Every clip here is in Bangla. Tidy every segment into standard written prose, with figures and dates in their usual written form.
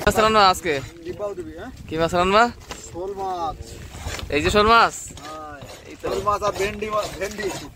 মাছ রান্না আজকে কি মাছ রান্না? শোল মাছ। এই যে শোল মাছ, শোল মাছ আর ভেন্ডি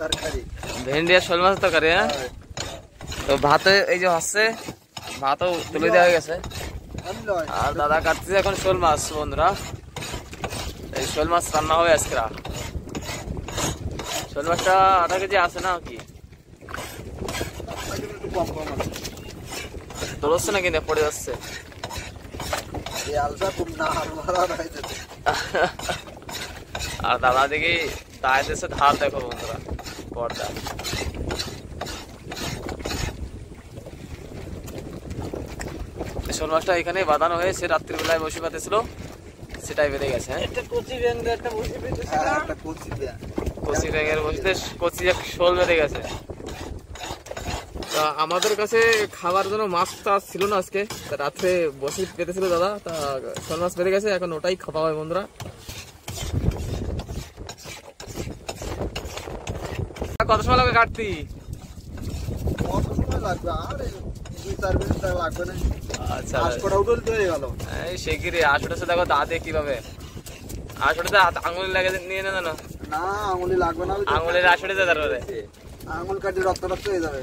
তরকারি। ভেন্ডি আর শোল মাছ তরকারি। হ্যাঁ, তো ভাতে এই যে হচ্ছে, ভাতও তুলে দেওয়া হয়ে গেছে। আর দাদা কাটতেছে এখন শোল মাছ। বন্ধুরা, এই শোল মাছ রান্না হবে আজকে। শোল মাছটা 8 কেজি আছে না কি? তোলছে না কিন্তু পড়ে যাচ্ছে। আর দাদা দেখি তাইতেছে ধার, দেখো বন্ধুরা পর্দা। শোল মাছটা এখানে বাঁধানো হয়েছে, রাত্রিবেলায় বসে পাতেছিল, সেটাই বেঁধে গেছে। কচি ব্যাঙের বসিতে কচি এক শোল বেঁধে গেছে। তা আমাদের কাছে খাবার জন্য মাছটা ছিল না আজকে, রাত্রে বসে পেতেছিল দাদা, তা শোল মাছ বেঁধে গেছে, এখন ওটাই খাওয়া হয়। বন্ধুরা, কত সময় লাগবে কাটতি? আচ্ছা, এই শিগগিরই আসোটাছে। দেখো দাঁতে কিভাবে আসোটাতে আঙুলি লাগে নিয়ে না জানো? না, আঙুলি লাগবে না, আঙুলের আসোটাতে তারপরে আঙুল কাটি রক্ত হয়ে যাবে।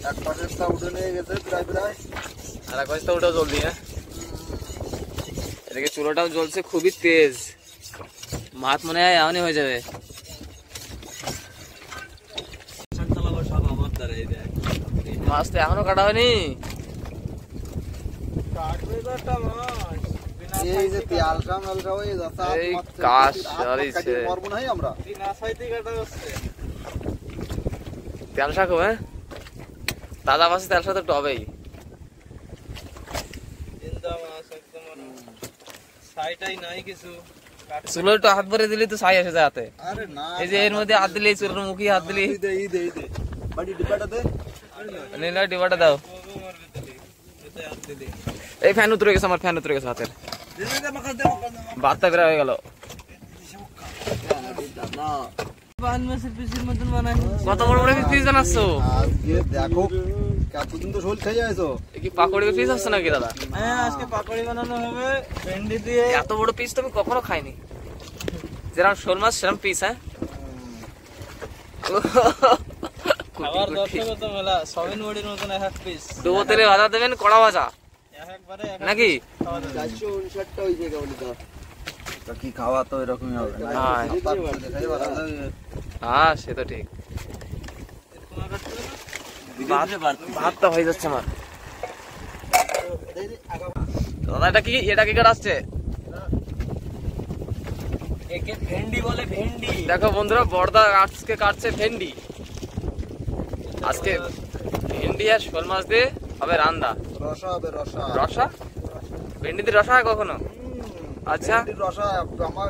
এক পাশেরটা উঠে নিয়ে গেছে প্রায় আর এক পাশটা ওটাও জলদি। হ্যাঁ, এদিকে চুলোটাও জ্বলছে খুবই তেজ। ভাত মনে হয় এমনই হয়ে যাবে। মাছ তো এখনো কাটা হয়নি। তেল শাক হবে, তাজা মাছ তেল শাক তো হবেই। চুলো একটু হাত ভরে দিলে তো ছাই আসে যায় হাতে। এই যে এর মধ্যে হাত দিলে, চুলোর মুখে হাত দিলে। ডিবাটা দাও। এই ফ্যান উতরে গেছে, আমার ফ্যান উতরে গেছে হাতের। ভাতটা বেরা হয়ে গেল। কত বড় বড় পিস বানাচ্ছো? দেখো কতদিন তো শোল খেয়ে যাইছো। কি পাকড়ি পিস আছে নাকি দাদা? হ্যাঁ, আজকে পাকড়ি বানানো হবে ভেন্ডি দিয়ে। এত বড় পিস তো আমি কখনো খাইনি। যেরকম শোল মাছ সেরকম পিস। হ্যাঁ, খাবার দর্শক তো মেলা সবিন বড়ির মতন এক পিস। ডুবো তেলে ভাজা দেবেন, কড়া ভাজা নাকি? কি খাওয়া তো এরকমই হবে। হ্যাঁ, সে তো ঠিক। ভাতটা হয়ে যাচ্ছে আমার। দাদা এটা কি, এটা কি কাটছে? ভেন্ডি বলে, ভেন্ডি। দেখো বন্ধুরা, বড়দা আজকে কাটছে ভেন্ডি। আজকে ভেন্ডি আর শোল মাছ দিয়ে হবে রান্না। রসা হবে, রসা। রসা? ভেন্ডি দিয়ে রসা হয় কখনো? আচ্ছা, রসা আমার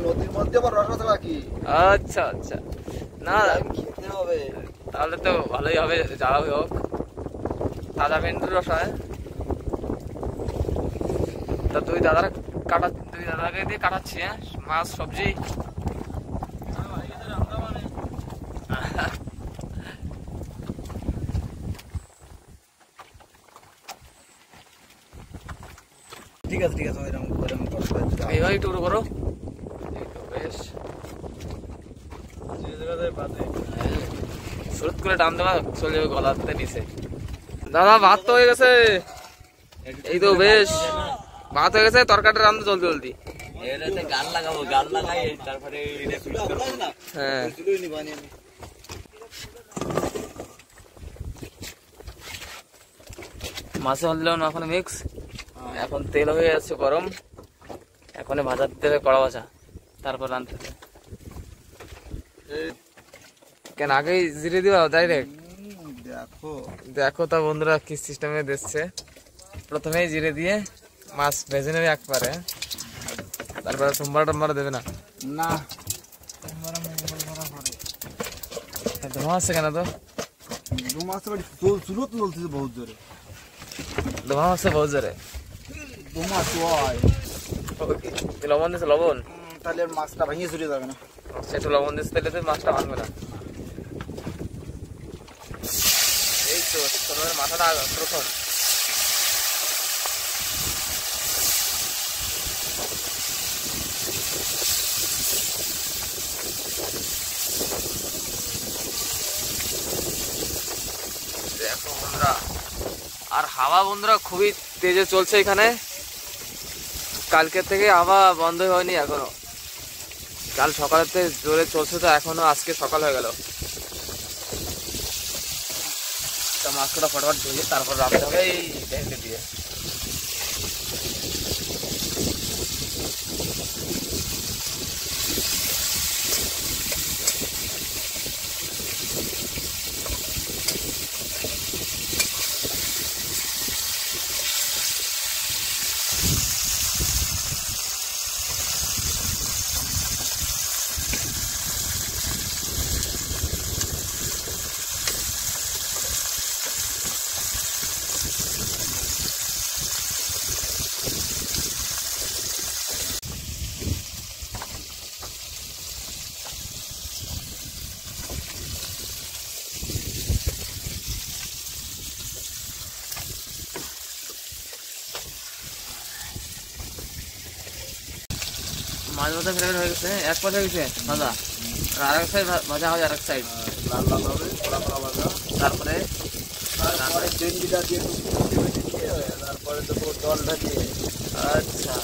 নদীর মধ্যে আবার রসা ছাড়া কি? আচ্ছা আচ্ছা, না খেতে হবে। তাহলে তো ভালোই হবে, যারা হোক। তাজা ভেন্ডির রসা। তা তুই দাদাকে দিয়ে কাটাচ্ছি। হ্যাঁ, মাছ সবজি। ঠিক আছে, ঠিক আছে, এইভাবে একটু করো। বেশ সুরত করে টান দেওয়া চলে যাবে গলাতে নিচে। দাদা ভাত তো হয়ে গেছে। এই তো বেশ ভাত হয়ে গেছে, তরকারিটা রান্না জলদি জলদি। গান লাগাবো, গান লাগাই তারপরে। হ্যাঁ, মাছে হলেও না এখন মিক্স। এখন তেল হয়ে যাচ্ছে গরম, এখন ভাজা দিতে হবে, কড়া ভাজা, তারপর রাঁধতে হবে। কেন আগেই জিরে দিবা ডাইরেক্ট? দেখো তা বন্ধুরা কি সিস্টেমে দিচ্ছে। প্রথমেই জিরে দিয়ে মাছ ভেজে নেবে একবারে, তারপরে সোমবার দেবে না? না, ধোঁয়া আছে কেন? তো ধোঁয়া আছে বহুত জোরে। ধোঁয়া আছে বহুত জোরে। লবণ দিচ্ছে? লবণ তাহলে মাছটা ভেঙে চলে যাবে না। সেটা লবণ দিচ্ছে, তাহলে মাছটা ভাঙবে না। মাথাটা প্রথম। দেখো বন্ধুরা, আর হাওয়া বন্ধুরা খুবই তেজে চলছে এখানে। কালকে থেকে হাওয়া বন্ধ হয়নি এখনো, কাল সকালেতে জোরে চলছে তো এখনো আজকে সকাল হয়ে গেল। মাছটা ফটাফট ধুয়ে তারপর রাখতে হবে এই ভেন্ডি দিয়ে। মাছ ভাজা ফেরার হয়ে গেছে, এক পাশে গেছে ভাজা, আর এক সাইড ভাজা হবে, আর এক সাইড লাল লাল হবে পোড়া পোড়া ভাজা। তারপরে ভেন্ডিটা দিয়ে তারপরে দেবো জলটা দিয়ে। আচ্ছা,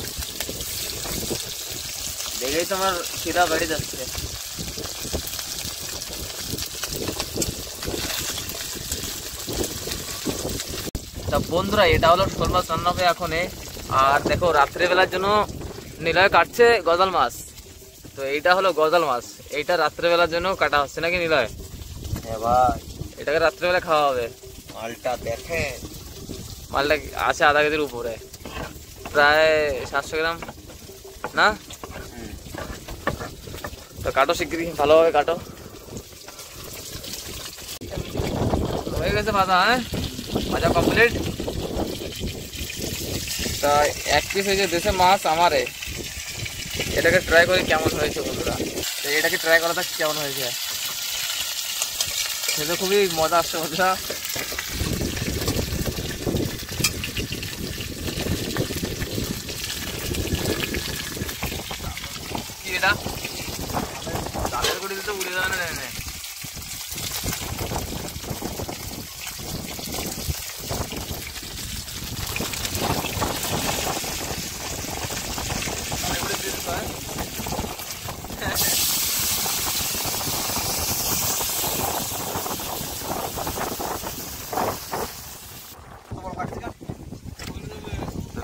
দেখেই তো আমার খিদা বেড়ে যাচ্ছে। তা বন্ধুরা, এটা হলো শোল মাছ রান্না হবে এখন। আর দেখো রাত্রেবেলার জন্য নিলয় কাটছে গজাল মাছ। তো এইটা হলো গজাল মাছ, এইটা রাত্রেবেলার জন্য কাটা হচ্ছে নাকি নিলয়? এবার এটাকে রাত্রেবেলা খাওয়া হবে। মালটা দেখে, মালটা আছে আধা কেজির উপরে, প্রায় 700 গ্রাম না? তো কাটো শিগগিরি, ভালোভাবে কাটো। হয়ে গেছে ভাজা, হ্যাঁ ভাজা কমপ্লিট। তা এক পিস হয়েছে দেশে মাছ আমারে, এটাকে ট্রাই করি কেমন হয়েছে বন্ধুরা। এটাকে ট্রাই করা থাক কেমন হয়েছে, খেতে খুবই মজা আসছে বন্ধুরা। কি এটা চালের গুঁড়ি দিতে উড়ে যাবে না?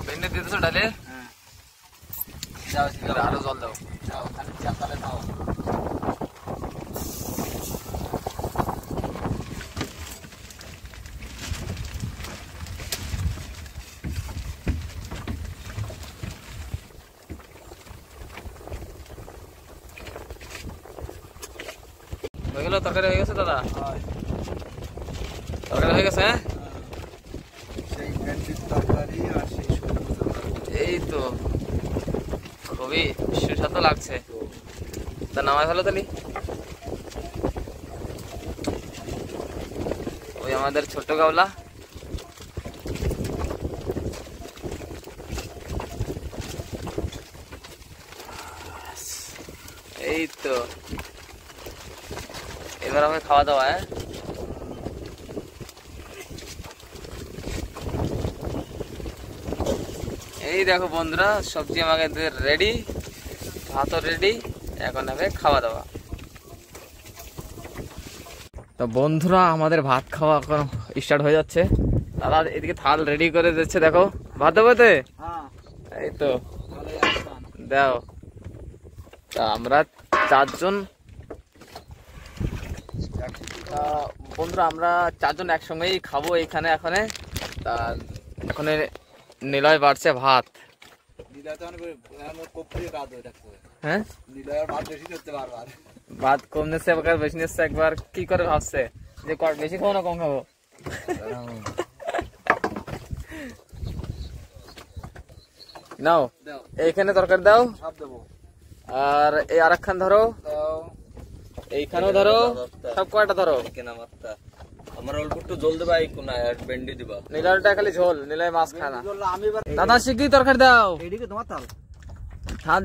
ভেন্ডি দিতেছো ডালে? যাও আরো জল দাও, খালি চাপালে খাও। হয়ে গেল? তরকারি হয়ে গেছে দাদা? তরকারি হয়ে গেছে? হ্যাঁ, সেই ভেন্ডির তরকারি আর সেই এই তো খুবই সুস্বাদু লাগছে। তা নামাই ভালো তাহলে। ওই আমাদের ছোট্ট গাওলা, এই তো এবার আমি খাওয়া দাওয়া। হ্যাঁ, এই দেখো বন্ধুরা, সবজি আমাদের রেডি, ভাতও রেডি, এখন হবে খাওয়া দাওয়া। তো বন্ধুরা, আমাদের ভাত খাওয়া এখন স্টার্ট হয়ে যাচ্ছে। দাদা এদিকে থাল রেডি করে দিচ্ছে, দেখো ভাত দেবো তে। এই তো দাও। তা আমরা 4 জন বন্ধুরা, আমরা 4 জন একসঙ্গেই খাবো এইখানে এখানে। তা এখন নিলয় বাড়ছে ভাত। হ্যাঁ, ভাত কম নিচ্ছে একবার, বেশি নিচ্ছে একবার, কি করে ভাবছে যে বেশি খাবো না কম খাবো? নাও এইখানে তরকারি দাও, আর এই আরেকখান ধরো, এইখানেও ধরো, সব কয়টা ধরো। আমার অল্প একটু জল দেবা, এই কোনা আর ভেন্ডি দিবা। নীলাটা খালি ঝোল, নীলাই মাছ খায় না। দাদা শিগগিরই তরকারি দাও। এদিকে তোমার তাল, থাল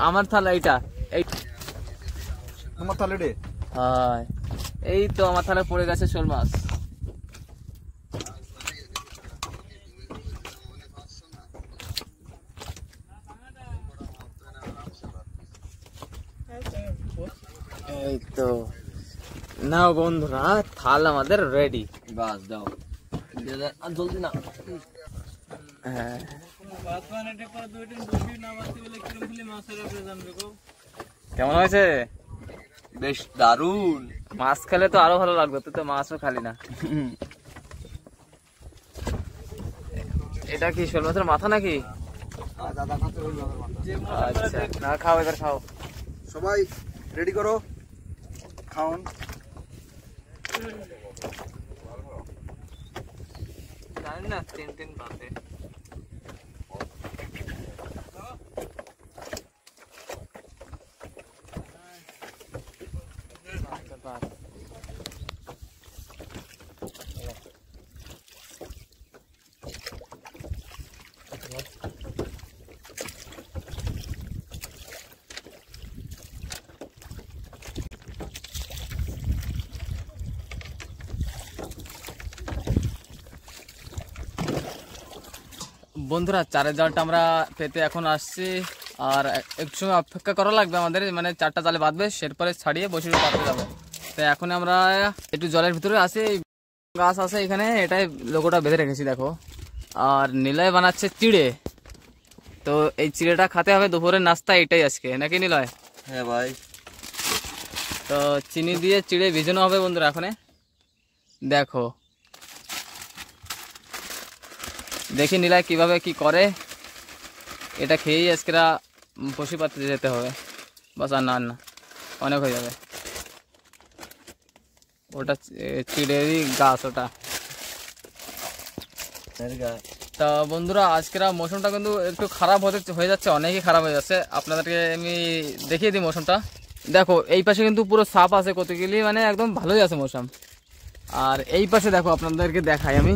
আমার থাল এইটা, এই তোমার তাল রে। হয় এই তো আমার থালে পড়ে গেছে শোল মাছ। এই তো নাও বন্ধুরা, থাল আমাদের রেডি। বাস দাও, আর জলদি না। হ্যাঁ কেমন হয়েছে? বেশ দারুন। মাছ খেলে তো আরো ভালো লাগবে, তুই তো মাছও খালি না। এটা কি শোল মাছের মাথা নাকি? আচ্ছা না, খাও এবার খাও। সবাই রেডি করো, খাওন। জানি না, 3 বাদে। বন্ধুরা, চারের জালটা আমরা পেতে এখন আসছি, আর একটু সময় অপেক্ষা করা লাগবে আমাদের, মানে 4টা জালে বাঁধবে, সেরপরে ছাড়িয়ে বসে পাততে যাবো। তো এখন আমরা একটু জলের ভিতরে আছি, গাছ আছে এখানে, এটাই লোগোটা বেঁধে রেখেছি দেখো। আর নিলয় বানাচ্ছে চিড়ে, তো এই চিড়েটা খেতে হবে দুপুরের নাস্তা, এটাই আজকে নাকি নিলয়? হ্যাঁ ভাই। তো চিনি দিয়ে চিড়ে ভিজানো হবে বন্ধুরা। এখন দেখো, দেখি নিলয় কিভাবে কি করে। এটা খেয়েই আজকেরা বসি পাততে যেতে হবে, বাস আর না অনেক হয়ে যাবে। ওটা চিড়েরই গাছ ওটা। তা বন্ধুরা, আজকের মৌসুমটা কিন্তু একটু খারাপ হয়ে যাচ্ছে, অনেকই খারাপ হয়ে যাচ্ছে। আপনাদেরকে আমি দেখিয়ে দিই মৌসুমটা। দেখো এই পাশে কিন্তু পুরো সাপ আছে কতগুলি, মানে একদম ভালোই আছে মৌসুম। আর এই পাশে দেখো, আপনাদেরকে দেখাই আমি,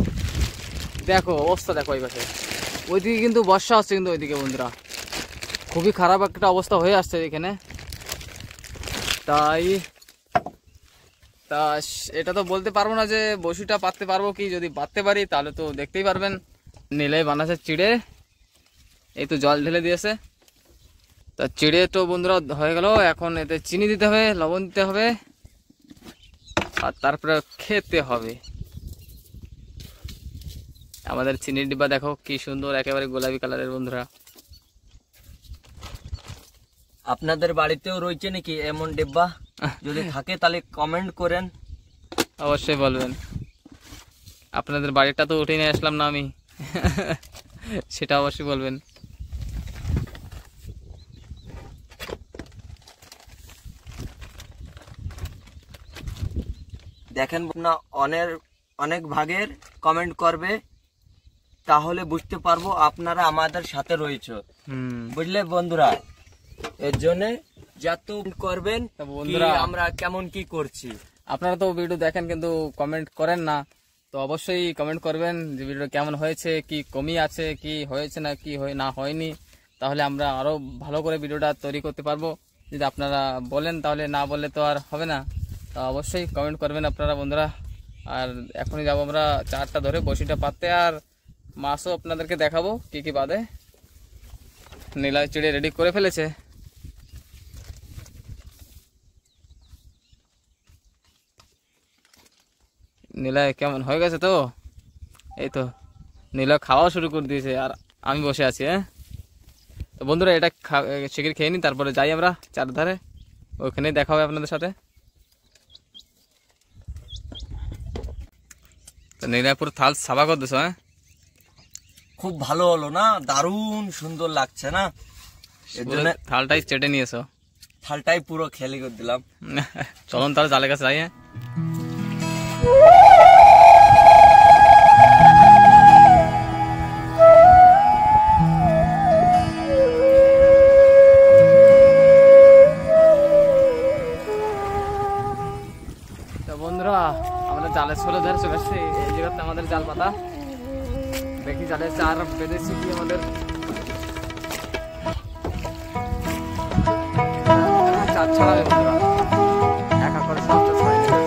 দেখো অবস্থা দেখো এই পাশে। ওইদিকে কিন্তু বর্ষা হচ্ছে, কিন্তু ওইদিকে বন্ধুরা খুবই খারাপ একটা অবস্থা হয়ে আসছে এখানে। তাই এটা তো বলতে পারবো না যে বসিটা পাততে পারবো কি, যদি পাততে পারি তাহলে তো দেখতেই পারবেন। নিলয় বানাচ্ছে চিড়ে, এই তো জল ঢেলে দিয়েছে। তা চিড়ে তো বন্ধুরা হয়ে গেল, এখন এতে চিনি দিতে হবে, লবণ দিতে হবে, আর তারপরে খেতে হবে। আমাদের চিনির ডিব্বা দেখো কি সুন্দর, একেবারে গোলাপি কালারের বন্ধুরা। আপনাদের বাড়িতেও রয়েছে নাকি এমন ডিব্বা? যদি থাকে তাহলে কমেন্ট করেন, অবশ্যই বলবেন। আপনাদের বাড়িটা তো উঠে নিয়ে আসলাম না আমি, সেটা অবশ্যই বলবেন। দেখেন না, অনেক ভাগের কমেন্ট করবে, তাহলে বুঝতে পারবো আপনারা আমাদের সাথে রয়েছে, বুঝলে বন্ধুরা। এর জন্য যত করবেন বন্ধুরা আমরা কেমন কি করছি। আপনারা তো ভিডিও দেখেন কিন্তু কমেন্ট করেন না, তো অবশ্যই কমেন্ট করবেন যে ভিডিও কেমন হয়েছে, কি কমি আছে, কি হয়েছে না কি না হয়নি, তাহলে আমরা আরো ভালো করে ভিডিওটা তৈরি করতে পারবো। যদি আপনারা বলেন, তাহলে না বললে তো আর হবে না। তো অবশ্যই কমেন্ট করবেন আপনারা বন্ধুরা। আর এখনই যাবো আমরা চারটা ধরে বসিটা পাততে, আর মাছও আপনাদেরকে দেখাবো কি কি বাদে। নিলয় চিড়ে রেডি করে ফেলেছে। নিলয় কেমন হয়ে গেছে তো? এই তো নিলয় খাওয়া শুরু করে দিয়েছে, আর আমি বসে আছি। হ্যাঁ তো বন্ধুরা, এটা শিগগির খেয়ে নিই, তারপরে যাই আমরা চারধারে, ওইখানেই দেখা হবে আপনাদের সাথে। তো নিলয় পুরো থাল সাফা করে দিছো। হ্যাঁ খুব ভালো হলো না? দারুণ সুন্দর লাগছে না? এর জন্য থালটাই চেটে নিয়েছো। থালটাই পুরো খেলি করে দিলাম। চলুন তাহলে জালের কাছে যাই। হ্যাঁ বন্ধুরা, আমাদের জালের ছোলে ধরে চলে আসছে এই জায়গাতে আমাদের জাল পাতা। দেখি জালে চার বেঁধেছি কি আমাদের চার ছড়াবে বন্ধুরা, একা করে সবটা ছড়াই নেবে।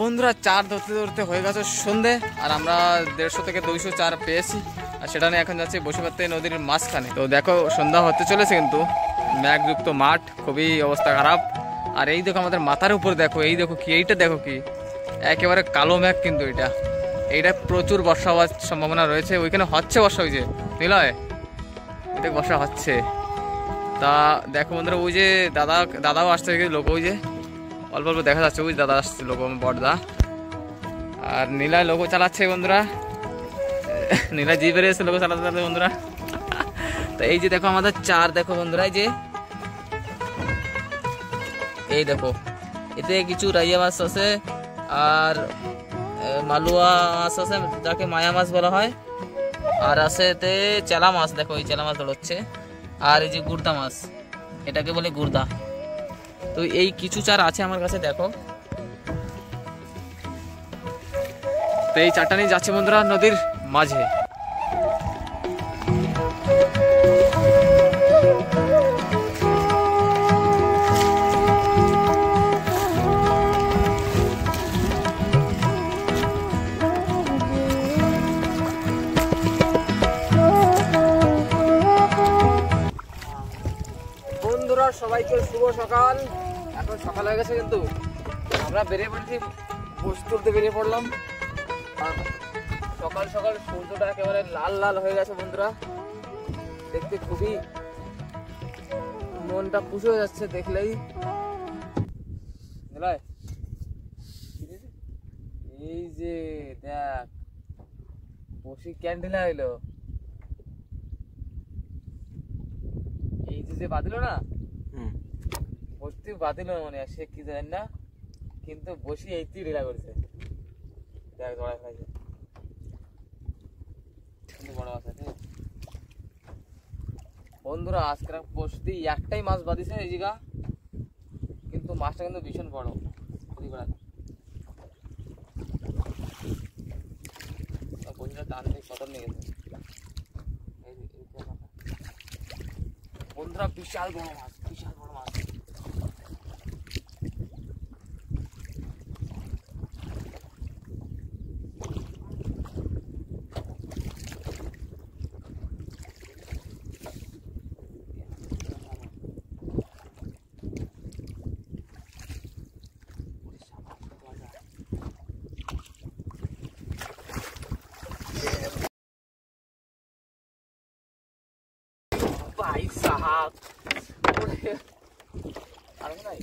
বন্ধুরা চার ধরতে ধরতে হয়ে গেছে সন্ধে, আর আমরা 150 থেকে 200 চার পেয়েছি, আর সেটা নিয়ে এখন যাচ্ছি বসিরহাট নদীর মাঝখানে। তো দেখো সন্ধ্যা হতে চলেছে, কিন্তু মেঘযুক্ত মাঠ, খুবই অবস্থা খারাপ। আর এই দেখো আমাদের মাথার উপর দেখো, এই দেখো কি, এইটা দেখো কি, একেবারে কালো মেঘ। কিন্তু এইটা প্রচুর বর্ষা হওয়ার সম্ভাবনা রয়েছে। ওইখানে হচ্ছে বর্ষা, ওই যে নিলয় এটা বর্ষা হচ্ছে। তা দেখো বন্ধুরা, ওই যে দাদাও আসছে লোক, ওই যে অল্প অল্প দেখা যাচ্ছে, ওই দাদা আসছে লোক, বড়দা। আর নীলায় লোক চালাচ্ছে বন্ধুরা, নীলা জি বেরিয়েছে লোক চালাতে চালাতে বন্ধুরা। তো এই যে দেখো আমাদের চার, দেখো বন্ধুরা, এই দেখো এতে কিছু রাইয়া মাছ আছে, আর মালুয়া মাছ আছে যাকে মায়া মাছ বলা হয়, আর আছে এতে চেলা মাছ, দেখো এই চেলা মাছ ধরছে। আর এই যে গুর্দা মাছ, এটাকে বলে গুর্দা। তো এই কিছু চার আছে আমার কাছে, দেখো। তো এই চারটা নিয়ে যাচ্ছে বন্ধুরা নদীর মাঝে। বন্ধুরা সবাইকে শুভ সকাল। এখন সকাল হয়ে গেছে, কিন্তু আমরা বেরিয়ে পড়েছি, বসি তুলতে বেরিয়ে পড়লাম। আর সকাল সকাল সূর্যটা একেবারে লাল লাল হয়ে গেছে বন্ধুরা, দেখতে খুবই মনটা খুশি হয়ে যাচ্ছে দেখলেই। এই যে দেখ বসি ক্যান্ডেল হইলো, এই যে বাঁধিল না, বসতি বাঁধিল মানে সে কি জানেন না, কিন্তু বসি এইটি ঢিলা করছে। দেখ ধরা খাইছে, বড় মাছ আছে বন্ধুরা। আজকে বসতি একটাই মাছ বাঁধিছে এই জায়গা, কিন্তু মাছটা কিন্তু ভীষণ বড়। বসিটা টান দিয়ে কত নিয়ে গেছে বন্ধুরা, বিশাল বড় মাছ, বিশাল বড় মাছ। भाई साहब আর নাই,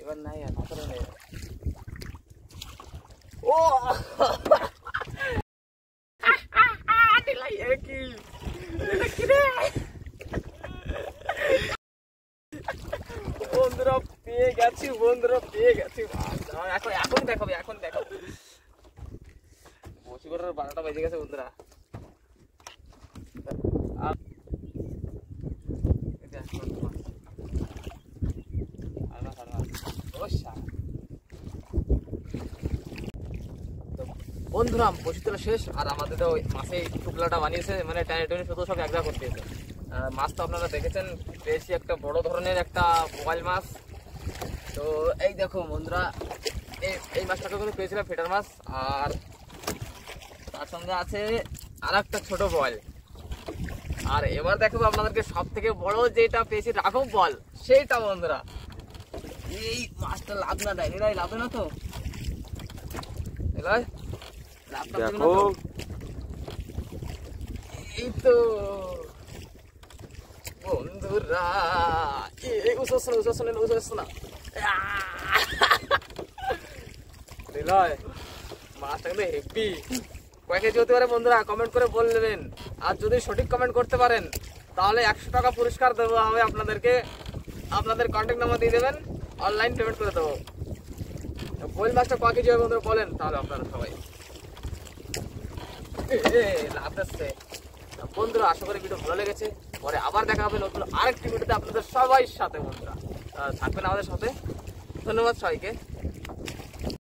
এবার নাই আর মাত্র নেই। ও দিলাই কি কি রে বন্ধুরা, পেয়ে গেছি বন্ধুরা, পেয়ে গেছি। এখন এখন দেখাবে, এখন দেখাবো। বসি করার 12টা বেজে গেছে বন্ধুরা। বন্ধুরা বসি তোলা শেষ, আর আমাদের তো মাছে টুকলাটা বানিয়েছে, মানে টানে টানে শুধু সব এক জায়গা করতেছে। মাছ তো আপনারা দেখেছেন, বেশি একটা বড় ধরনের একটা বোয়াল মাছ। তো এই দেখো বন্ধুরা, এই মাছটাকে কিন্তু পেয়েছিলাম ফেটার মাছ, আর তার সঙ্গে আছে আর একটা ছোট বল। আর এবার দেখো আপনাদেরকে সব থেকে বড় যেটা পেয়েছি রাঘব বল, সেইটা বন্ধুরা। এই মাছটা লাভ না দেয়, এরাই লাভ না তো, দেখো এই তো বন্ধুরা, মাছটা কিন্তু হেভি। কয় কেজি হতে পারে বন্ধুরা কমেন্ট করে বলবেন, আর যদি সঠিক কমেন্ট করতে পারেন তাহলে 100 টাকা পুরস্কার দেওয়া হবে আপনাদেরকে। আপনাদের কন্ট্যাক্ট নাম্বার দিয়ে দেবেন, অনলাইন পেমেন্ট করে দেবো। বোয়াল মাছটা ক কেজি হবে বন্ধুরা বলেন তাহলে আপনারা সবাই। লাভ দিচ্ছে বন্ধুরা, আশা করি ভিডিও ভালো লেগেছে। পরে আবার দেখা হবে নতুন আরেকটি ভিডিওতে আপনাদের সবাই সাথে বন্ধুরা। থাকবেন আমাদের সাথে। ধন্যবাদ সবাইকে।